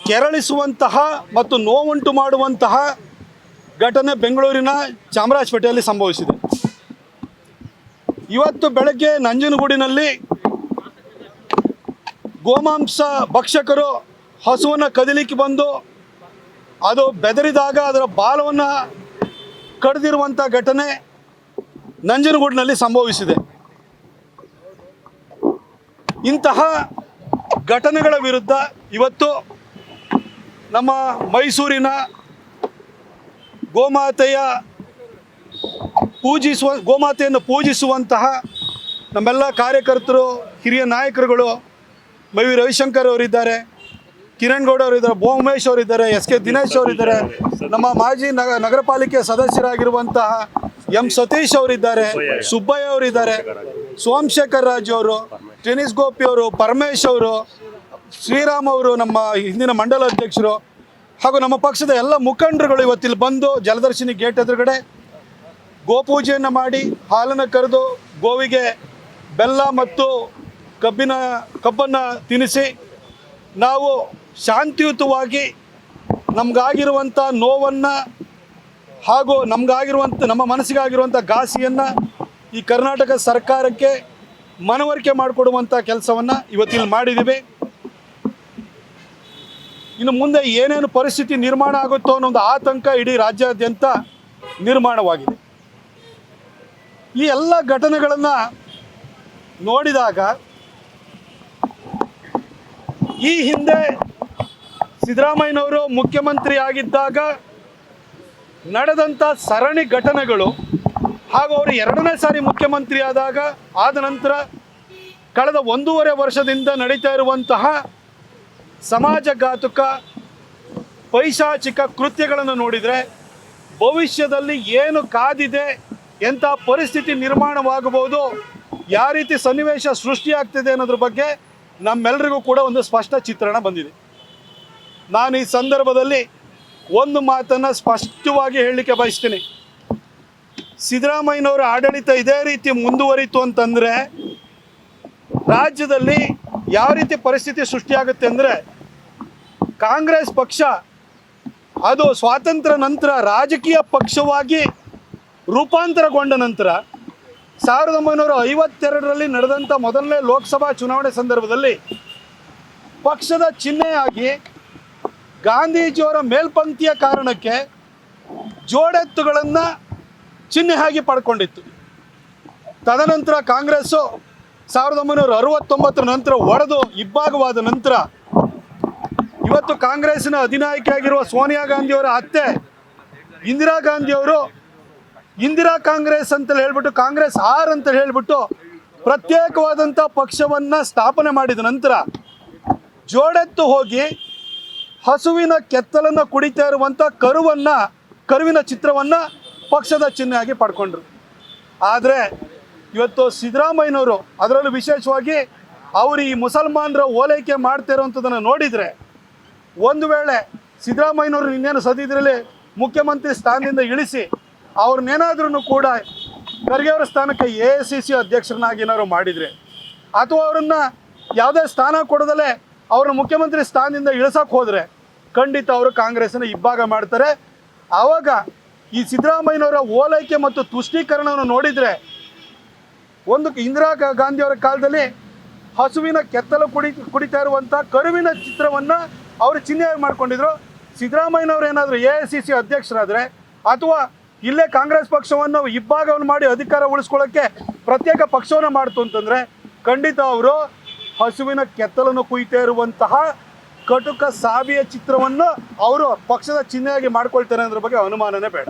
ಕೆರಳಿಸುವಂತಹ ಮತ್ತು ನೋವುಂಟು ಮಾಡುವಂತಹ ಘಟನೆ ಬೆಂಗಳೂರಿನ ಚಾಮರಾಜಪೇಟೆಯಲ್ಲಿ ಸಂಭವಿಸಿದೆ. ಇವತ್ತು ಬೆಳಗ್ಗೆ ನಂಜನಗೂಡಿನಲ್ಲಿ ಗೋಮಾಂಸ ಭಕ್ಷಕರು ಹಸುವನ್ನು ಕದಿಲಿಕ್ಕೆ ಬಂದು ಅದು ಬೆದರಿದಾಗ ಅದರ ಬಾಲವನ್ನು ಕಡಿದಿರುವಂಥ ಘಟನೆ ನಂಜನಗೂಡಿನಲ್ಲಿ ಸಂಭವಿಸಿದೆ. ಇಂತಹ ಘಟನೆಗಳ ವಿರುದ್ಧ ಇವತ್ತು ನಮ್ಮ ಮೈಸೂರಿನ ಗೋಮಾತೆಯನ್ನು ಪೂಜಿಸುವಂತಹ ನಮ್ಮೆಲ್ಲ ಕಾರ್ಯಕರ್ತರು, ಹಿರಿಯ ನಾಯಕರುಗಳು, ಮೈ ವಿ ರವಿಶಂಕರ್ ಅವರಿದ್ದಾರೆ, ಕಿರಣ್ ಗೌಡ ಅವರಿದ್ದಾರೆ, ಬೋ ಉಮೇಶ್ ಅವರಿದ್ದಾರೆ, ಎಸ್ ಕೆ ದಿನೇಶ್ ಅವರಿದ್ದಾರೆ, ನಮ್ಮ ಮಾಜಿ ನಗರ ಪಾಲಿಕೆ ಸದಸ್ಯರಾಗಿರುವಂತಹ ಎಂ ಸತೀಶ್ ಅವರಿದ್ದಾರೆ, ಸುಬ್ಬಯ್ಯ ಅವರಿದ್ದಾರೆ, ಸೋಮಶೇಖರ್ ರಾಜು ಅವರು, ಟೆನಿಸ್ ಗೋಪಿ ಅವರು, ಪರಮೇಶ್ ಅವರು, ಶ್ರೀರಾಮ್ ಅವರು, ನಮ್ಮ ಹಿಂದಿನ ಮಂಡಲ ಅಧ್ಯಕ್ಷರು ಹಾಗೂ ನಮ್ಮ ಪಕ್ಷದ ಎಲ್ಲ ಮುಖಂಡರುಗಳು ಇವತ್ತಿಲ್ಲಿ ಬಂದು ಜಲದರ್ಶಿನಿ ಗೇಟ್ ಎದುರುಗಡೆ ಗೋಪೂಜೆಯನ್ನು ಮಾಡಿ ಹಾಲನ್ನು ಕರೆದು ಗೋವಿಗೆ ಬೆಲ್ಲ ಮತ್ತು ಕಬ್ಬನ್ನು ತಿನ್ನಿಸಿ ನಾವು ಶಾಂತಿಯುತವಾಗಿ ನಮಗಾಗಿರುವಂಥ ನೋವನ್ನು ಹಾಗೂ ನಮ್ಮ ಮನಸ್ಸಿಗಾಗಿರುವಂಥ ಘಾಸಿಯನ್ನು ಈ ಕರ್ನಾಟಕ ಸರ್ಕಾರಕ್ಕೆ ಮನವರಿಕೆ ಮಾಡಿಕೊಡುವಂಥ ಕೆಲಸವನ್ನು ಇವತ್ತಿಲ್ಲಿ ಮಾಡಿದ್ದೀವಿ. ಇನ್ನು ಮುಂದೆ ಏನೇನು ಪರಿಸ್ಥಿತಿ ನಿರ್ಮಾಣ ಆಗುತ್ತೋ ಅನ್ನೋ ಒಂದು ಆತಂಕ ಇಡೀ ರಾಜ್ಯಾದ್ಯಂತ ನಿರ್ಮಾಣವಾಗಿದೆ. ಈ ಎಲ್ಲ ಘಟನೆಗಳನ್ನು ನೋಡಿದಾಗ ಈ ಹಿಂದೆ ಸಿದ್ದರಾಮಯ್ಯನವರು ಮುಖ್ಯಮಂತ್ರಿ ಆಗಿದ್ದಾಗ ನಡೆದಂಥ ಸರಣಿ ಘಟನೆಗಳು ಹಾಗೂ ಅವರು 2ನೇ ಸಾರಿ ಮುಖ್ಯಮಂತ್ರಿ ಆದ ನಂತರ ಕಳೆದ 1.5 ವರ್ಷದಿಂದ ನಡೀತಾ ಇರುವಂತಹ ಸಮಾಜಘಾತುಕ ಪೈಶಾಚಿಕ ಕೃತ್ಯಗಳನ್ನು ನೋಡಿದರೆ ಭವಿಷ್ಯದಲ್ಲಿ ಏನು ಕಾದಿದೆ, ಎಂಥ ಪರಿಸ್ಥಿತಿ ನಿರ್ಮಾಣವಾಗಬಹುದು, ಯಾವ ರೀತಿ ಸನ್ನಿವೇಶ ಸೃಷ್ಟಿಯಾಗ್ತಿದೆ ಅನ್ನೋದ್ರ ಬಗ್ಗೆ ನಮ್ಮೆಲ್ಲರಿಗೂ ಕೂಡ ಒಂದು ಸ್ಪಷ್ಟ ಚಿತ್ರಣ ಬಂದಿದೆ. ನಾನು ಈ ಸಂದರ್ಭದಲ್ಲಿ ಒಂದು ಮಾತನ್ನು ಸ್ಪಷ್ಟವಾಗಿ ಹೇಳಲಿಕ್ಕೆ ಬಯಸ್ತೀನಿ. ಸಿದ್ದರಾಮಯ್ಯನವರ ಆಡಳಿತ ಇದೇ ರೀತಿ ಮುಂದುವರಿತು ಅಂತಂದರೆ ರಾಜ್ಯದಲ್ಲಿ ಯಾವ ರೀತಿ ಪರಿಸ್ಥಿತಿ ಸೃಷ್ಟಿಯಾಗುತ್ತೆ ಅಂದರೆ, ಕಾಂಗ್ರೆಸ್ ಪಕ್ಷ ಅದು ಸ್ವಾತಂತ್ರ್ಯ ನಂತರ ರಾಜಕೀಯ ಪಕ್ಷವಾಗಿ ರೂಪಾಂತರಗೊಂಡ ನಂತರ 1952ರಲ್ಲಿ ನಡೆದಂಥ ಮೊದಲನೇ ಲೋಕಸಭಾ ಚುನಾವಣೆ ಸಂದರ್ಭದಲ್ಲಿ ಪಕ್ಷದ ಚಿಹ್ನೆಯಾಗಿ ಗಾಂಧೀಜಿಯವರ ಮೇಲ್ಪಂಕ್ತಿಯ ಕಾರಣಕ್ಕೆ ಜೋಡೆತ್ತುಗಳನ್ನು ಚಿಹ್ನೆಯಾಗಿ ಪಡ್ಕೊಂಡಿತ್ತು. ತದನಂತರ ಕಾಂಗ್ರೆಸ್ಸು 1969 ನಂತರ ಒಡೆದು ಇಬ್ಬಾಗವಾದ ನಂತರ ಇವತ್ತು ಕಾಂಗ್ರೆಸ್ಸಿನ ಅಧಿನಾಯಕಿಯಾಗಿರುವ ಸೋನಿಯಾ ಗಾಂಧಿಯವರ ಅತ್ತೆ ಇಂದಿರಾ ಗಾಂಧಿಯವರು ಇಂದಿರಾ ಕಾಂಗ್ರೆಸ್ ಅಂತ ಹೇಳ್ಬಿಟ್ಟು ಕಾಂಗ್ರೆಸ್ ಆರ್ ಅಂತ ಹೇಳ್ಬಿಟ್ಟು ಪ್ರತ್ಯೇಕವಾದಂಥ ಪಕ್ಷವನ್ನು ಸ್ಥಾಪನೆ ಮಾಡಿದ ನಂತರ ಜೋಡೆತ್ತು ಹೋಗಿ ಹಸುವಿನ ಕೆತ್ತಲನ್ನು ಕುಡಿತಾ ಇರುವಂಥ ಕರುವಿನ ಚಿತ್ರವನ್ನು ಪಕ್ಷದ ಚಿಹ್ನೆಯಾಗಿ ಪಡ್ಕೊಂಡ್ರು. ಆದರೆ ಇವತ್ತು ಸಿದ್ದರಾಮಯ್ಯನವರು, ಅದರಲ್ಲೂ ವಿಶೇಷವಾಗಿ ಅವರು ಈ ಮುಸಲ್ಮಾನರ ಓಲೈಕೆ ಮಾಡ್ತಾ ಇರುವಂಥದ್ದನ್ನು ನೋಡಿದರೆ, ಒಂದು ವೇಳೆ ಸಿದ್ದರಾಮಯ್ಯನವರು ಇನ್ನೇನು ಸದ್ಯದರಲ್ಲಿ ಮುಖ್ಯಮಂತ್ರಿ ಸ್ಥಾನದಿಂದ ಇಳಿಸಿ ಅವ್ರನ್ನೇನಾದ್ರೂ ಕೂಡ ಖರ್ಗೆ ಅವರ ಸ್ಥಾನಕ್ಕೆ AICC ಅಧ್ಯಕ್ಷರನ್ನಾಗಿ ಏನಾದ್ರು ಮಾಡಿದರೆ, ಅಥವಾ ಅವರನ್ನು ಯಾವುದೇ ಸ್ಥಾನ ಕೊಡದಲ್ಲೇ ಅವ್ರನ್ನ ಮುಖ್ಯಮಂತ್ರಿ ಸ್ಥಾನದಿಂದ ಇಳಿಸೋಕೆ ಹೋದರೆ ಖಂಡಿತ ಅವರು ಕಾಂಗ್ರೆಸ್ಸನ್ನು ಇಬ್ಬಾಗ ಮಾಡ್ತಾರೆ. ಆವಾಗ ಈ ಸಿದ್ದರಾಮಯ್ಯನವರ ಓಲೈಕೆ ಮತ್ತು ತುಷ್ಟೀಕರಣವನ್ನು ನೋಡಿದರೆ, ಒಂದು ಇಂದಿರಾ ಗಾಂಧಿಯವರ ಕಾಲದಲ್ಲಿ ಹಸುವಿನ ಕೆತ್ತಲು ಕುಡಿತಾ ಇರುವಂಥ ಕರುವಿನ ಚಿತ್ರವನ್ನು ಅವರು ಚಿಹ್ನೆಯಾಗಿ ಮಾಡ್ಕೊಂಡಿದ್ರು. ಸಿದ್ದರಾಮಯ್ಯನವರು ಏನಾದರೂ AICC ಅಧ್ಯಕ್ಷರಾದರೆ ಅಥವಾ ಇಲ್ಲೇ ಕಾಂಗ್ರೆಸ್ ಪಕ್ಷವನ್ನು ಇಬ್ಬಾಗವನ್ನು ಮಾಡಿ ಅಧಿಕಾರ ಉಳಿಸ್ಕೊಳ್ಳೋಕ್ಕೆ ಪ್ರತ್ಯೇಕ ಪಕ್ಷವನ್ನು ಮಾಡ್ತು ಅಂತಂದರೆ ಖಂಡಿತ ಅವರು ಹಸುವಿನ ಕೆತ್ತಲನ್ನು ಕುಯ್ತಾ ಇರುವಂತಹ ಕಟುಕ ಸಾವಿಯ ಚಿತ್ರವನ್ನು ಅವರು ಪಕ್ಷದ ಚಿಹ್ನೆಯಾಗಿ ಮಾಡ್ಕೊಳ್ತಾರೆ ಅನ್ನೋದ್ರ ಬಗ್ಗೆ ಅನುಮಾನನೇ ಬೇಡ.